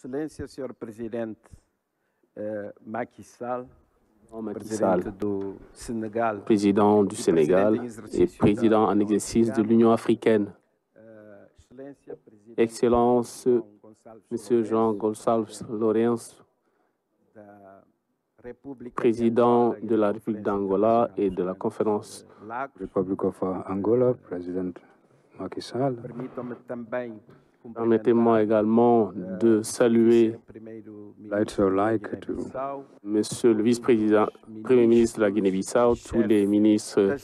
Excelência, Senhor Presidente Macky Sall, Presidente do Sénégal, président du Sénégal et président en exercice de l'Union africaine. Excellence, Monsieur João Gonçalves Lourenço, président de la République d'Angola et de la conférence Republic of Angola, President Macky Sall. Permettez-moi également de saluer Monsieur le vice-président, Premier ministre de la Guinée-Bissau, tous les ministres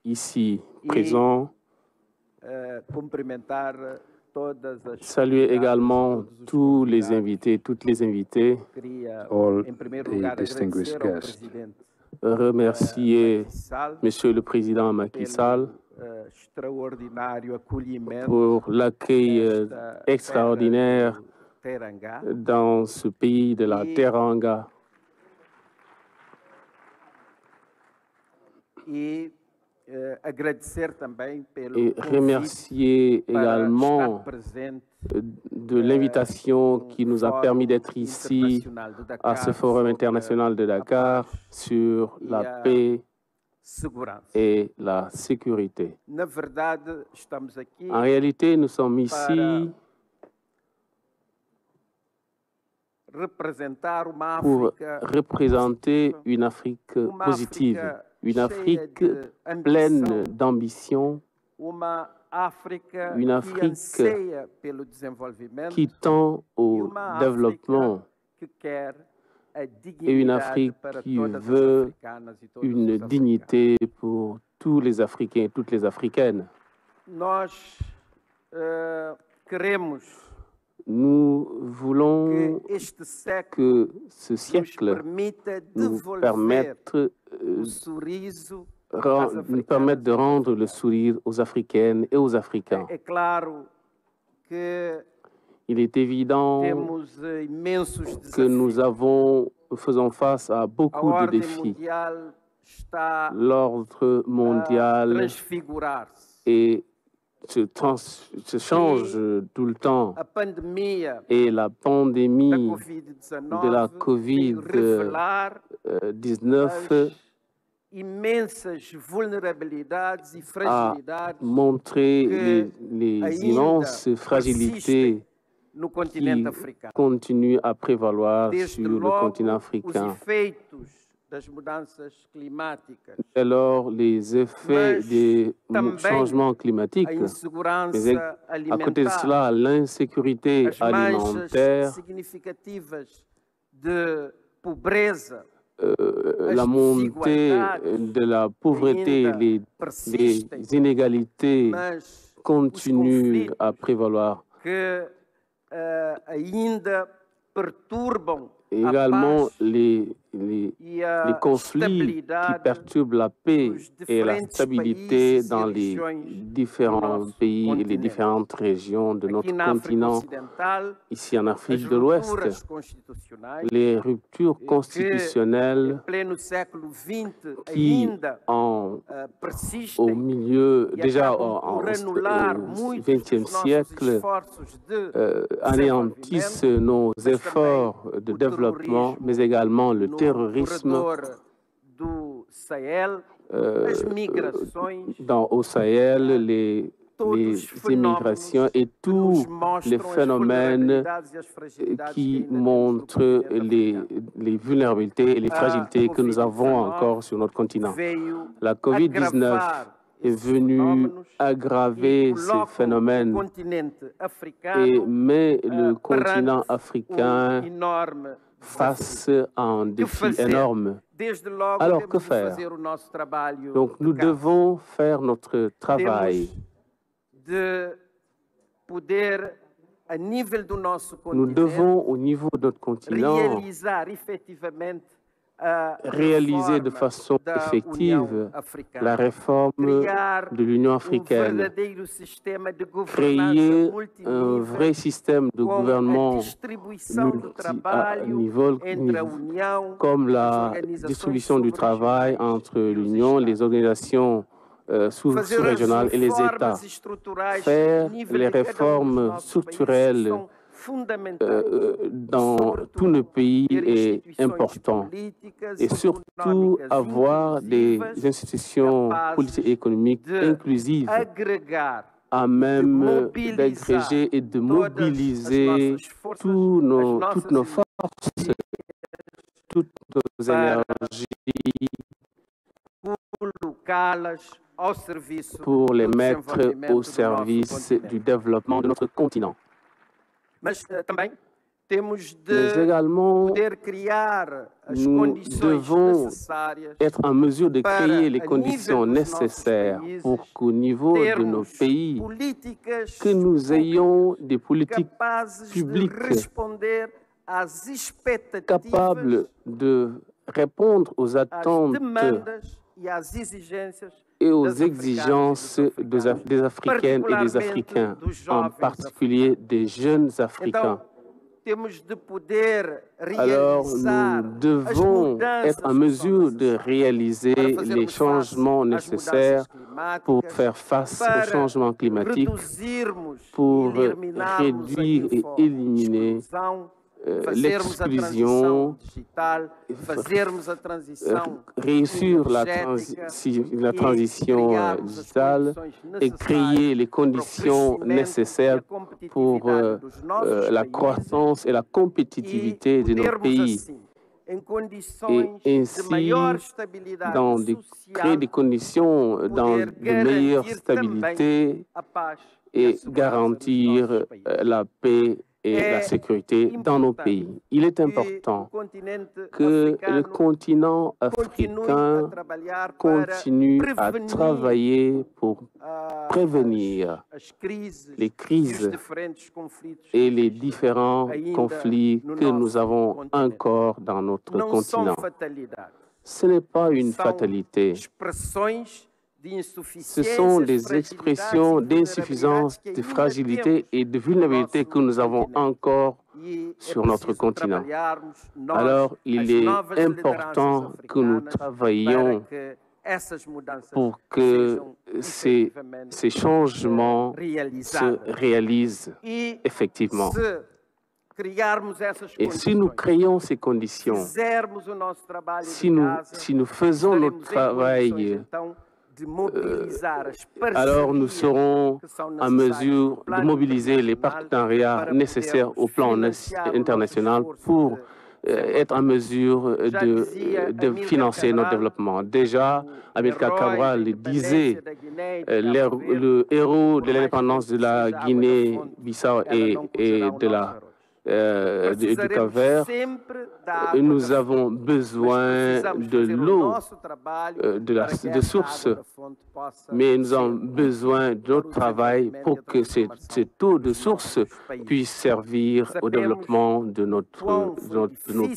ici présents. Saluer également tous les invités, toutes les invitées. All the distinguished guests. Remercier Monsieur le Président Macky Sall pour l'accueil extraordinaire dans ce pays de la Teranga. Et remercier également de l'invitation qui nous a permis d'être ici à ce Forum international de Dakar sur la paix et la sécurité. En réalité, nous sommes ici pour représenter une Afrique positive, une Afrique pleine d'ambition, une Afrique qui tend au développement et une Afrique qui veut une dignité pour tous les Africains et toutes les Africaines. Nous voulons que ce siècle nous permette de rendre le sourire aux Africaines et aux Africains. Il est évident que nous faisons face à beaucoup de défis. L'ordre mondial se change tout le temps. Et la pandémie de la COVID-19 a montré les immenses fragilités qui continuent à prévaloir sur le continent africain. Alors, les effets des changements climatiques, mais à côté de cela, l'insécurité alimentaire, la montée de la pauvreté, les inégalités continuent à prévaloir. Et également les conflits qui perturbent la paix et la stabilité dans les différents pays et les différentes régions de notre continent, ici en Afrique de l'Ouest. Les ruptures constitutionnelles qui, au milieu, déjà au XXe siècle, anéantissent nos efforts de développement, mais également le terrorisme au Sahel, les immigrations et tous les phénomènes qui montrent les vulnérabilités et les fragilités que nous avons encore sur notre continent. La COVID-19 est venue aggraver ces phénomènes et met le continent africain face à un défi énorme. Alors, que faire? Donc, nous devons faire notre travail. Nous devons, au niveau de notre continent, réaliser de façon effective la réforme de l'Union africaine, créer un vrai système de gouvernement multi-niveau, comme la distribution du travail entre l'Union, les organisations sous-régionales et les États. Faire les réformes structurelles dans tous nos pays est important. Et surtout, avoir des institutions politiques et économiques inclusives à même d'agréger et de mobiliser toutes nos forces, toutes nos énergies pour les mettre au service du développement de notre continent. Mais également, nous devons être en mesure de créer les conditions nécessaires pour qu'au niveau de nos pays, que nous ayons des politiques publiques capables de répondre aux attentes et aux exigences des Africaines et des Africains, en particulier des jeunes Africains. Alors, nous devons être en mesure de réaliser les changements nécessaires pour faire face au changement climatique, pour réduire et éliminer l'exclusion, réussir la transition digitale et créer les conditions nécessaires pour la croissance et la compétitivité de nos pays. Et ainsi, créer des conditions de meilleure stabilité et garantir la paix et la sécurité dans nos pays. Il est important que le continent africain continue à travailler pour prévenir les crises et les différents conflits que nous avons encore dans notre continent. Ce n'est pas une fatalité. Ce sont des expressions d'insuffisance, de fragilité et de vulnérabilité que nous avons encore sur notre continent. Alors, il est important que nous travaillions pour que ces changements se réalisent effectivement. Et si nous créons ces conditions, si nous faisons notre travail, alors nous serons en mesure de mobiliser les partenariats nécessaires au plan international pour être en mesure de financer notre développement. Déjà, Amilcar Cabral disait, le héros de l'indépendance de la Guinée-Bissau et du Cap-Vert, nous avons besoin de l'eau, de sources, mais nous avons besoin de notre travail pour que cette eau de source puisse servir au développement de nos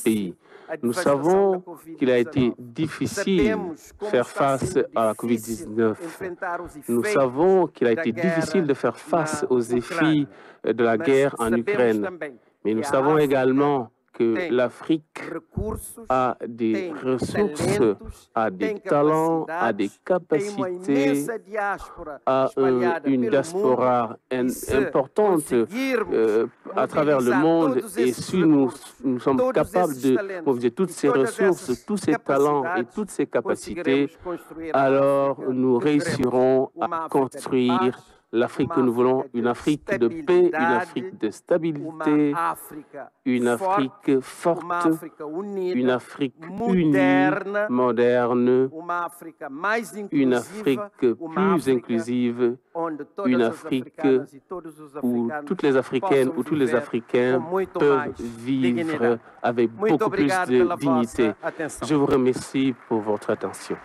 pays. Nous savons qu'il a été difficile de faire face à la COVID-19. Nous savons qu'il a été difficile de faire face aux défis de la guerre en Ukraine. Mais nous savons également que l'Afrique a des ressources, a des talents, a des capacités, a une diaspora importante à travers le monde. Et si nous sommes capables de mobiliser toutes ces ressources, tous ces talents et toutes ces capacités, alors nous réussirons à construire l'Afrique que nous voulons, une Afrique de paix, une Afrique de stabilité, une Afrique forte, une Afrique unie, moderne, une Afrique plus inclusive, une Afrique où toutes les Africaines ou tous les Africains peuvent vivre avec beaucoup plus de dignité. Je vous remercie pour votre attention.